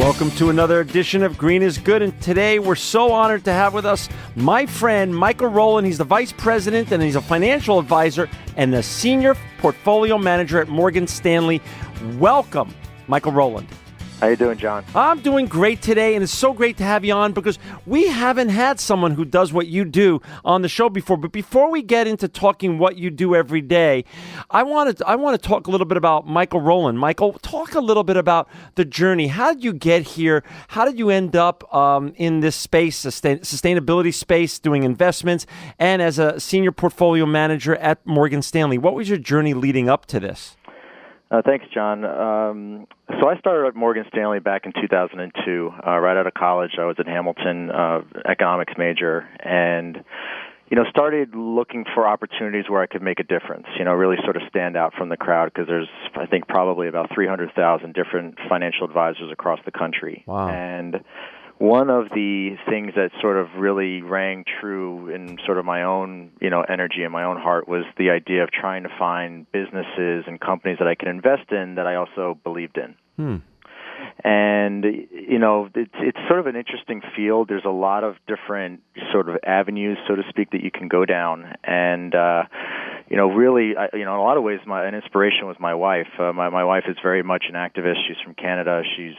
Welcome to another edition of Green is Good, and today we're so honored to have with us my friend Michael Rowland. He's the Vice President and he's a financial advisor and the Senior Portfolio Manager at Morgan Stanley. Welcome, Michael Rowland. How you doing, John? I'm doing great today, and it's so great to have you on because we haven't had someone who does what you do on the show before. But before we get into talking what you do every day, I want to talk a little bit about Michael Rowland. Michael, talk a little bit about the journey. How did you get here? How did you end up in this space, sustainability space, doing investments, and as a senior portfolio manager at Morgan Stanley? What was your journey leading up to this? Thanks, John. So I started at Morgan Stanley back in 2002. Right out of college, I was at Hamilton, economics major, and started looking for opportunities where I could make a difference. Really sort of stand out from the crowd because there's, I think, probably about 300,000 different financial advisors across the country. Wow. And one of the things that sort of really rang true in sort of my own, energy and my own heart was the idea of trying to find businesses and companies that I could invest in that I also believed in. And, it's sort of an interesting field. There's a lot of different sort of avenues, so to speak, that you can go down. And, really, in a lot of ways, an inspiration was my wife. My wife is very much an activist. She's from Canada. She's,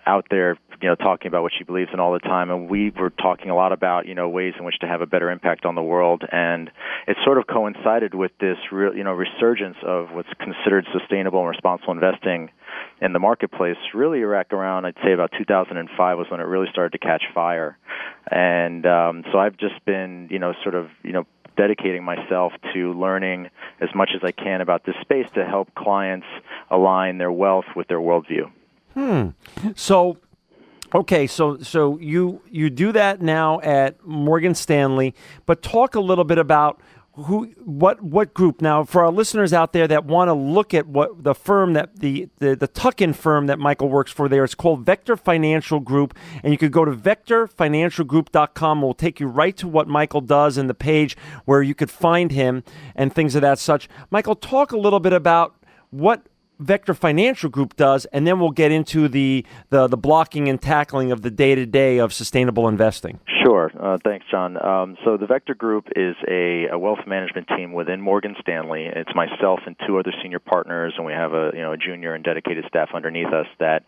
out there, talking about what she believes in all the time. And we were talking a lot about, ways in which to have a better impact on the world. And it sort of coincided with this real, resurgence of what's considered sustainable and responsible investing in the marketplace. Really around, I'd say about 2005 was when it really started to catch fire. And so I've just been, dedicating myself to learning as much as I can about this space to help clients align their wealth with their worldview. So, okay, so you do that now at Morgan Stanley, but talk a little bit about what group. Now, for our listeners out there that want to look at what the firm that the tuck-in firm that Michael works for there, it's called Vector Financial Group, and you could go to vectorfinancialgroup.com. We'll take you right to what Michael does and the page where you could find him and things of that such. Michael, talk a little bit about what Vector Financial Group does, and then we'll get into the blocking and tackling of the day-to-day of sustainable investing. Sure. Thanks, John. So the Vector Group is a wealth management team within Morgan Stanley. It's myself and two other senior partners, and we have a junior and dedicated staff underneath us that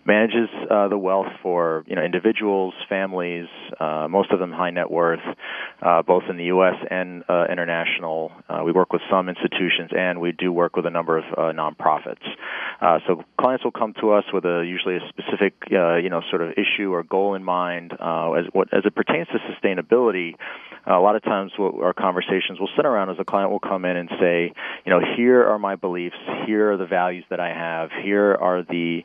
manages the wealth for individuals, families, most of them high net worth, both in the U.S. and international. We work with some institutions, and we do work with a number of nonprofits. So clients will come to us with usually a specific sort of issue or goal in mind as it pertains to sustainability. A lot of times our conversations will sit around as a client will come in and say, here are my beliefs, here are the values that I have, here are the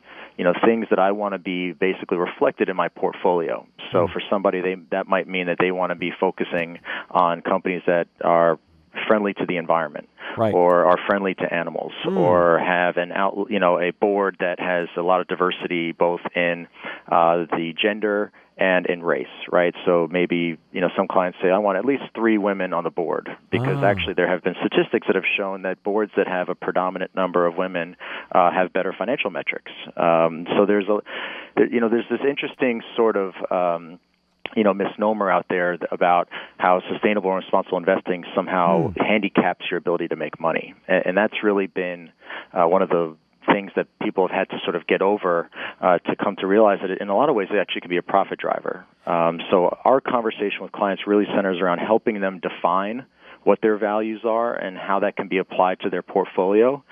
things that I want to be basically reflected in my portfolio. So for somebody, that might mean that they want to be focusing on companies that are friendly to the environment, right, or are friendly to animals, or have a board that has a lot of diversity both in the gender and in race, right? So maybe, some clients say, I want at least 3 women on the board, because actually there have been statistics that have shown that boards that have a predominant number of women have better financial metrics. So there's this interesting sort of misnomer out there about how sustainable and responsible investing somehow handicaps your ability to make money. And that's really been one of the things that people have had to sort of get over to come to realize that in a lot of ways it actually can be a profit driver. So our conversation with clients really centers around helping them define what their values are and how that can be applied to their portfolio,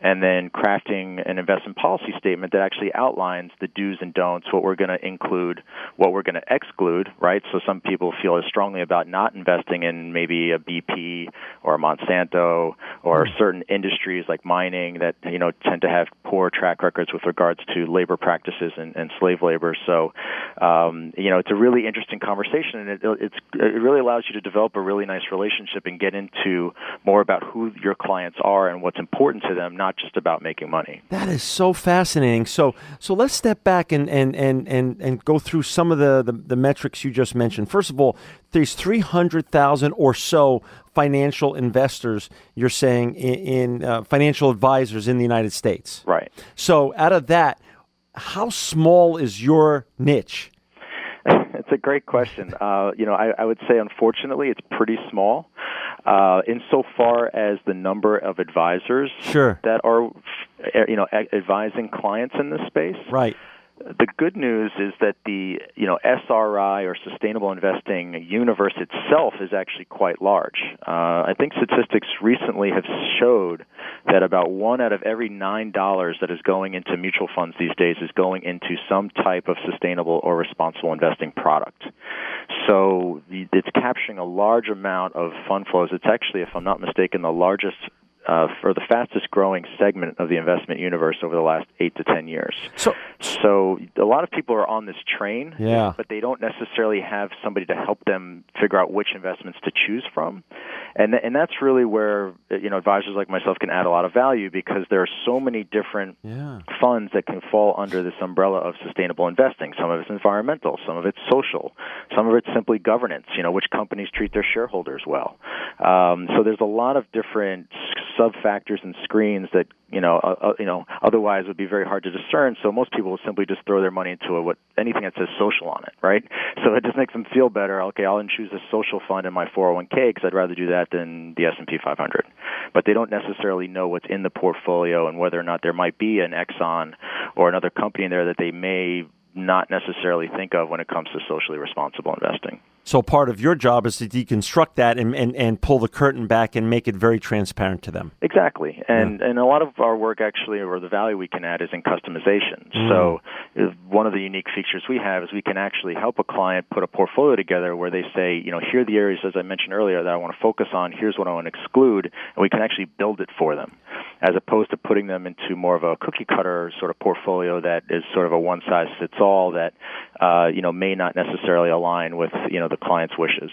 and then crafting an investment policy statement that actually outlines the do's and don'ts, what we're going to include, what we're going to exclude, right? So some people feel as strongly about not investing in maybe a BP or a Monsanto or certain industries like mining that, tend to have poor track records with regards to labor practices and slave labor. So, it's a really interesting conversation, and it really allows you to develop a really nice relationship and get into more about who your clients are and what's important to them, not just about making money. That is so fascinating. So let's step back and go through some of the metrics you just mentioned. First of all, there's 300,000 or so financial investors, you're saying, in financial advisors in the United States. Right. So out of that, how small is your niche? It's a great question. I would say, unfortunately, it's pretty small. Insofar as the number of advisors that are, advising clients in this space. Right. The good news is that the SRI or sustainable investing universe itself is actually quite large. I think statistics recently have showed that about 1 out of every $9 that is going into mutual funds these days is going into some type of sustainable or responsible investing product. So it's capturing a large amount of fund flows. It's actually, if I'm not mistaken, the largest for the fastest growing segment of the investment universe over the last 8 to 10 years. So a lot of people are on this train, but they don't necessarily have somebody to help them figure out which investments to choose from. And that's really where advisors like myself can add a lot of value, because there are so many different funds that can fall under this umbrella of sustainable investing. Some of it's environmental, some of it's social, some of it's simply governance, which companies treat their shareholders well. So there's a lot of different sub-factors and screens that otherwise would be very hard to discern. So most people will simply just throw their money into anything that says social on it, right? So it just makes them feel better. Okay, I'll choose a social fund in my 401k because I'd rather do that than the S&P 500. But they don't necessarily know what's in the portfolio and whether or not there might be an Exxon or another company in there that they may not necessarily think of when it comes to socially responsible investing. So part of your job is to deconstruct that and pull the curtain back and make it very transparent to them. Exactly. And a lot of our work actually, or the value we can add, is in customization. So one of the unique features we have is we can actually help a client put a portfolio together where they say, here are the areas, as I mentioned earlier, that I want to focus on. Here's what I want to exclude. And we can actually build it for them, as opposed to putting them into more of a cookie-cutter sort of portfolio that is sort of a one-size-fits-all that, may not necessarily align with, the client's wishes.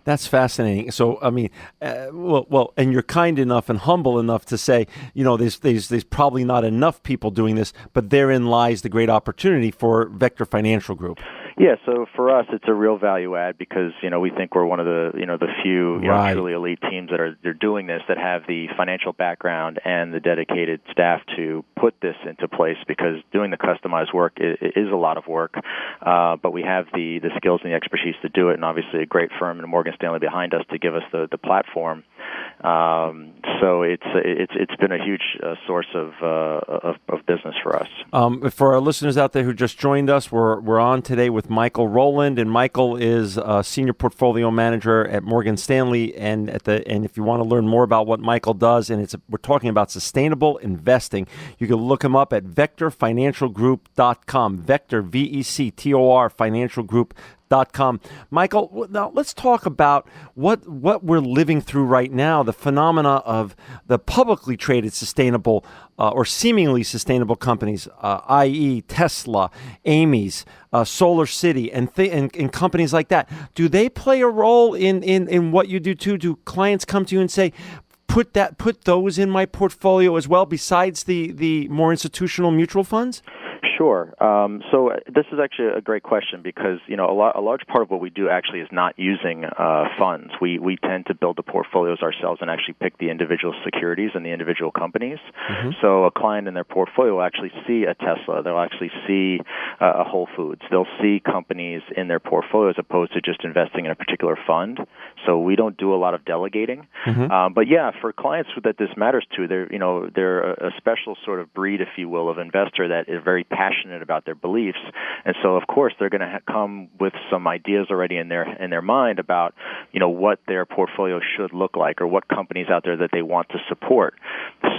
That's fascinating. So, I mean, and you're kind enough and humble enough to say, there's probably not enough people doing this, but therein lies the great opportunity for Vector Financial Group. Yeah, so for us, it's a real value add because, we think we're one of the, the few truly elite teams they're doing this, that have the financial background and the dedicated staff to put this into place, because doing the customized work is a lot of work, but we have the skills and the expertise to do it, and obviously a great firm and Morgan Stanley behind us to give us the platform. So it's been a huge source of business for us. For our listeners out there who just joined us, we're on today with Michael Rowland, and Michael is a senior portfolio manager at Morgan Stanley. And if you want to learn more about what Michael does, and we're talking about sustainable investing, you can look him up at vectorfinancialgroup.com. Vector, VECTOR, financialgroup.com. Michael, now let's talk about what we're living through right now, the phenomena of the publicly traded sustainable or seemingly sustainable companies, i.e. Tesla, Amy's, Solar City, and companies like that. Do they play a role in what you do too? Do clients come to you and say, put those in my portfolio as well, besides the more institutional mutual funds? Sure. So this is actually a great question because, a large part of what we do actually is not using funds. We tend to build the portfolios ourselves and actually pick the individual securities and the individual companies. Mm-hmm. So a client in their portfolio will actually see a Tesla. They'll actually see a Whole Foods. They'll see companies in their portfolio as opposed to just investing in a particular fund. So we don't do a lot of delegating. Mm-hmm. But yeah, for clients that this matters to, they're a special sort of breed, if you will, of investor that is very passionate about their beliefs, and so of course they're going to come with some ideas already in their mind about what their portfolio should look like or what companies out there that they want to support.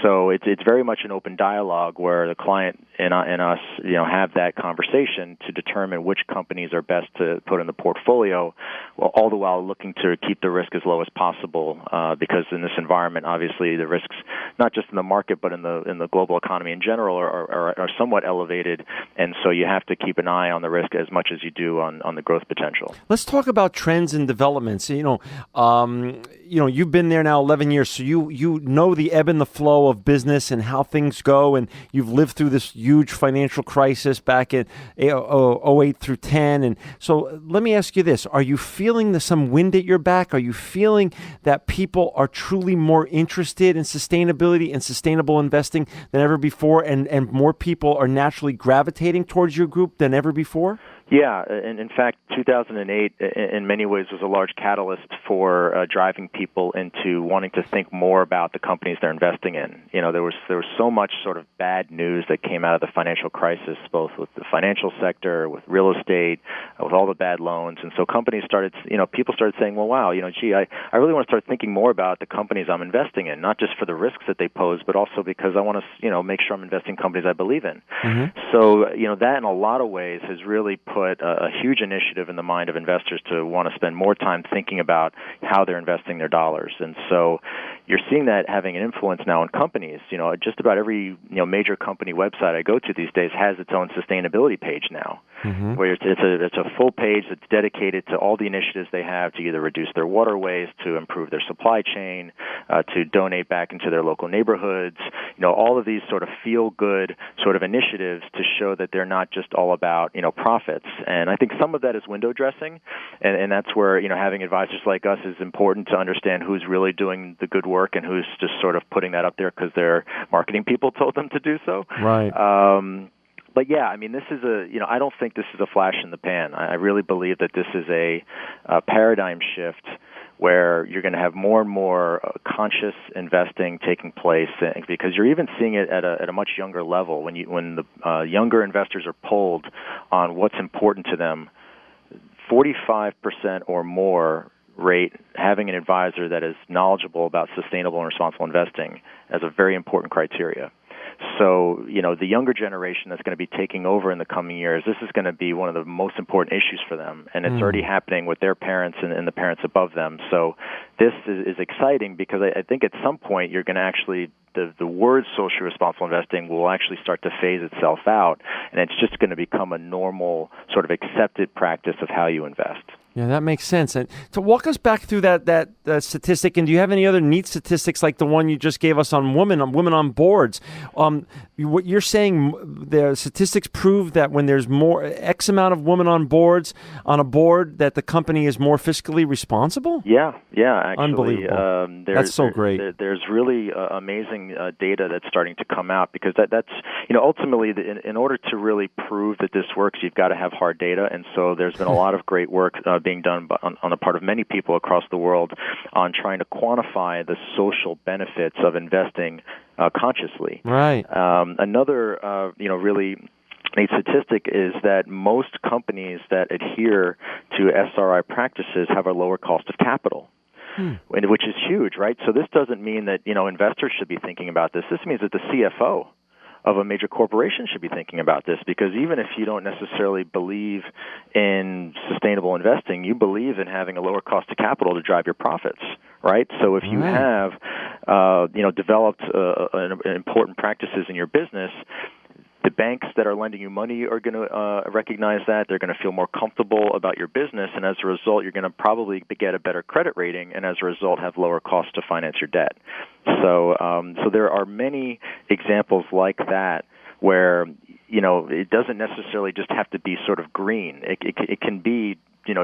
So it's very much an open dialogue where the client and us have that conversation to determine which companies are best to put in the portfolio, all the while looking to keep the risk as low as possible, because in this environment, obviously the risks not just in the market but in the global economy in general are somewhat elevated. And so you have to keep an eye on the risk as much as you do on the growth potential. Let's talk about trends and developments. You've been there now 11 years, so you know the ebb and the flow of business and how things go, and you've lived through this huge financial crisis back in 08 through 10. And so let me ask you this. Are you feeling some wind at your back? Are you feeling that people are truly more interested in sustainability sustainability and sustainable investing than ever before, and more people are naturally gravitating towards your group than ever before? Yeah, and in fact, 2008 in many ways was a large catalyst for driving people into wanting to think more about the companies they're investing in. You know, there was so much sort of bad news that came out of the financial crisis, both with the financial sector, with real estate, with all the bad loans, and so companies started, people started saying, well, wow, gee, I really want to start thinking more about the companies I'm investing in, not just for the risks that they pose, but also because I want to, make sure I'm investing in companies I believe in. Mm-hmm. So, that in a lot of ways has really put a huge initiative in the mind of investors to want to spend more time thinking about how they're investing their dollars. And so you're seeing that having an influence now on companies. Just about every major company website I go to these days has its own sustainability page now, mm-hmm. where it's a full page that's dedicated to all the initiatives they have to either reduce their water waste, to improve their supply chain, to donate back into their local neighborhoods. All of these sort of feel-good sort of initiatives to show that they're not just all about profits. And I think some of that is window dressing, and that's where having advisors like us is important to understand who's really doing the good work and who's just sort of putting that up there because their marketing people told them to do so. Right. But yeah, I mean, this is I don't think this is a flash in the pan. I really believe that this is a paradigm shift where you're going to have more and more conscious investing taking place, because you're even seeing it at a much younger level. When the younger investors are polled on what's important to them, 45% or more rate having an advisor that is knowledgeable about sustainable and responsible investing as a very important criteria. So, the younger generation that's going to be taking over in the coming years, this is going to be one of the most important issues for them, and it's already happening with their parents and the parents above them. So this is exciting because I think at some point you're going to actually, the word socially responsible investing will actually start to phase itself out, and it's just going to become a normal sort of accepted practice of how you invest. Yeah, that makes sense. And to walk us back through that statistic, and do you have any other neat statistics like the one you just gave us on women on boards? What you're saying, the statistics prove that when there's more X amount of women on a board, that the company is more fiscally responsible? Yeah, actually. Unbelievable. That's so great. There's really amazing data that's starting to come out, because that's ultimately, in order to really prove that this works, you've got to have hard data, and so there's been a lot of great work being done on the part of many people across the world on trying to quantify the social benefits of investing consciously. Right. Another, really neat statistic is that most companies that adhere to SRI practices have a lower cost of capital. Which is huge, right? So this doesn't mean that investors should be thinking about this. This means that the CFO of a major corporation should be thinking about this, because even if you don't necessarily believe in sustainable investing, you believe in having a lower cost of capital to drive your profits, right? So if you have, developed important practices in your business, the banks that are lending you money are going to recognize that. They're going to feel more comfortable about your business, and as a result, you're going to probably get a better credit rating, and as a result, have lower costs to finance your debt. So there are many examples like that where it doesn't necessarily just have to be sort of green. It can be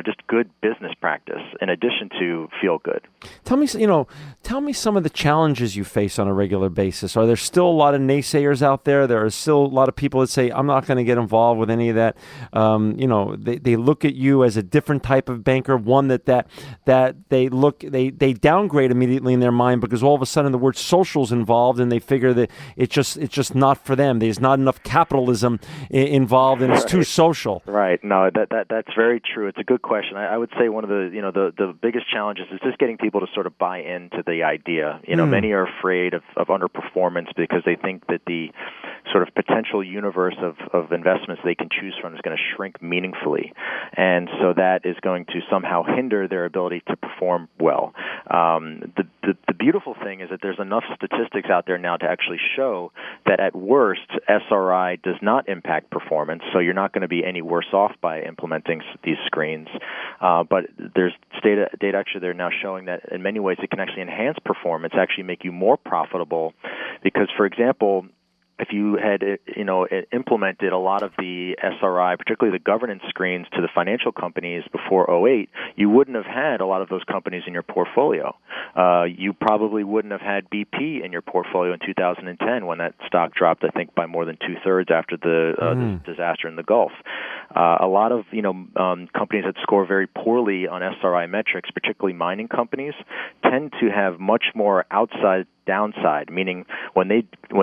just good business practice in addition to feel good. Tell me some of the challenges you face on a regular basis. Are there still a lot of naysayers out there? There are still a lot of people that say, I'm not going to get involved with any of that. They look at you as a different type of banker, one that they downgrade immediately in their mind because all of a sudden the word social's involved, and they figure that it's just not for them. There's not enough capitalism involved, and it's too social. Right. No, that's very true. It's a good question. I would say one of the biggest challenges is just getting people to sort of buy into the idea. Many are afraid of underperformance because they think that the sort of potential universe of investments they can choose from is going to shrink meaningfully, and so that is going to somehow hinder their ability to perform well. The beautiful thing is that there's enough statistics out there now to actually show that at worst, SRI does not impact performance, so you're not going to be any worse off by implementing these screens. But there's data actually there now showing that in many ways it can actually enhance performance, actually make you more profitable, because, for example, if you had, implemented a lot of the SRI, particularly the governance screens to the financial companies before '08, you wouldn't have had a lot of those companies in your portfolio. You probably wouldn't have had BP in your portfolio in 2010 when that stock dropped, I think, by more than 2/3 after the disaster in the Gulf. A lot of, companies that score very poorly on SRI metrics, particularly mining companies, tend to have much more outside downside, meaning when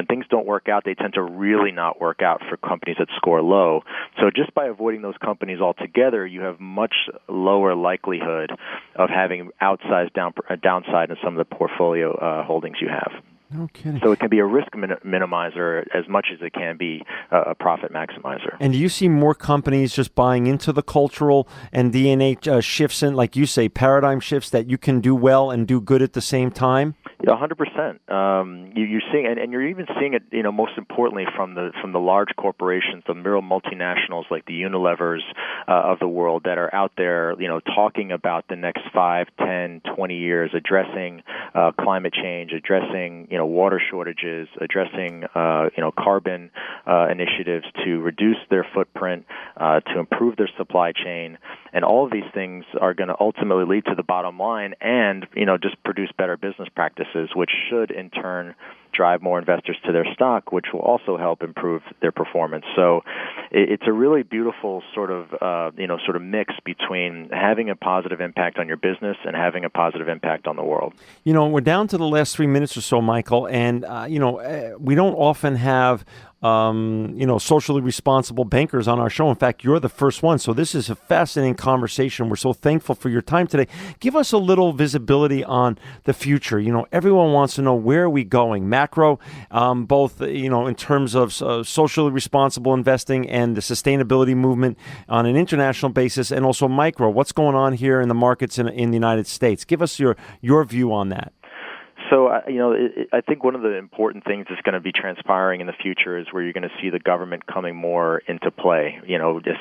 things don't work out, they tend to really not work out for companies that score low. So just by avoiding those companies altogether, you have much lower likelihood of having outsized downside in some of the portfolio holdings you have. No kidding. So it can be a risk minimizer as much as it can be a profit maximizer. And do you see more companies just buying into the cultural and DNA shifts in, like you say, paradigm shifts that you can do well and do good at the same time? Yeah, 100%. You're seeing, and you're even seeing it, most importantly from the large corporations, the real multinationals like the Unilevers of the world that are out there, talking about the next 5, 10, 20 years, addressing climate change, addressing, water shortages, addressing, carbon initiatives to reduce their footprint, to improve their supply chain, and all of these things are going to ultimately lead to the bottom line, and just produce better business practices, which should in turn drive more investors to their stock, which will also help improve their performance. So it's a really beautiful sort of mix between having a positive impact on your business and having a positive impact on the world. We're down to the last 3 minutes or so, Michael, and we don't often have socially responsible bankers on our show. In fact, you're the first one. So this is a fascinating conversation. We're so thankful for your time today. Give us a little visibility on the future. Everyone wants to know, where are we going? Macro, both, in terms of socially responsible investing and the sustainability movement on an international basis, and also micro. What's going on here in the markets in the United States? Give us your view on that. So, I think one of the important things that's going to be transpiring in the future is where you're going to see the government coming more into play,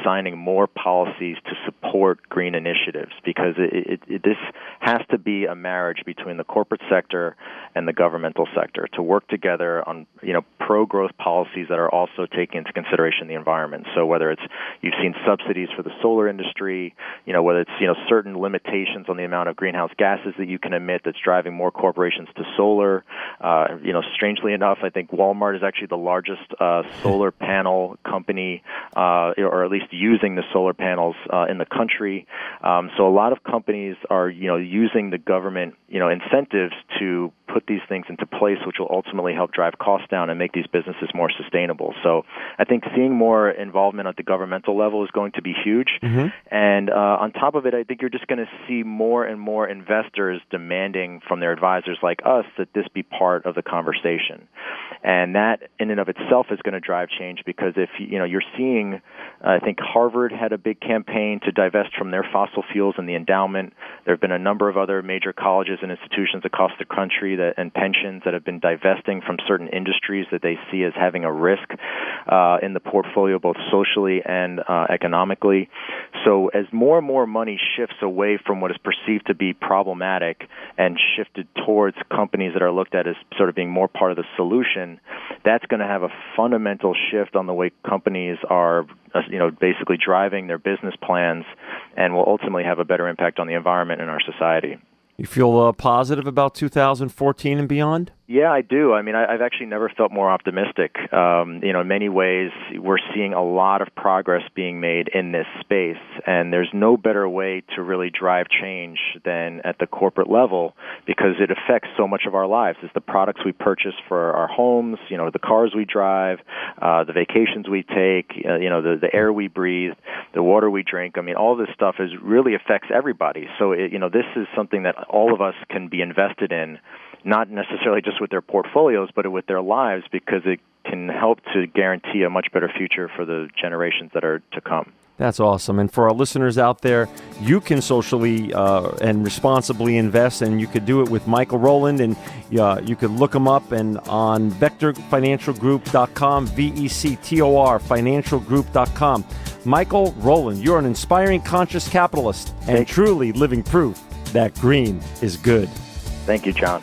assigning more policies to support green initiatives, because this has to be a marriage between the corporate sector and the governmental sector to work together on, pro-growth policies that are also taking into consideration the environment. So whether it's, you've seen subsidies for the solar industry, whether it's, certain limitations on the amount of greenhouse gases that you can emit that's driving more corporations to solar. Strangely enough, I think Walmart is actually the largest solar panel company, or at least using the solar panels in the country. So a lot of companies are, using the government, incentives to put these things into place, which will ultimately help drive costs down and make these businesses more sustainable. So I think seeing more involvement at the governmental level is going to be huge. Mm-hmm. And on top of it, I think you're just going to see more and more investors demanding from their advisors like us that this be part of the conversation. And that in and of itself is going to drive change, because if you're seeing, I think Harvard had a big campaign to divest from their fossil fuels in the endowment. There have been a number of other major colleges and institutions across the country and pensions that have been divesting from certain industries that they see as having a risk in the portfolio, both socially and economically. So as more and more money shifts away from what is perceived to be problematic and shifted towards companies that are looked at as sort of being more part of the solution, that's going to have a fundamental shift on the way companies are, basically driving their business plans, and will ultimately have a better impact on the environment in our society. You feel positive about 2014 and beyond? Yeah, I do. I mean, I've actually never felt more optimistic. In many ways, we're seeing a lot of progress being made in this space, and there's no better way to really drive change than at the corporate level, because it affects so much of our lives. It's the products we purchase for our homes, the cars we drive, the vacations we take, the air we breathe, the water we drink. I mean, all this stuff really affects everybody. So, this is something that all of us can be invested in, not necessarily just with their portfolios, but with their lives, because it can help to guarantee a much better future for the generations that are to come. That's awesome. And for our listeners out there, you can socially and responsibly invest, and you could do it with Michael Rowland, and you could look him up and on vectorfinancialgroup.com, VECTOR, financialgroup.com. Michael Rowland, you're an inspiring conscious capitalist and truly living proof that green is good. Thank you, John.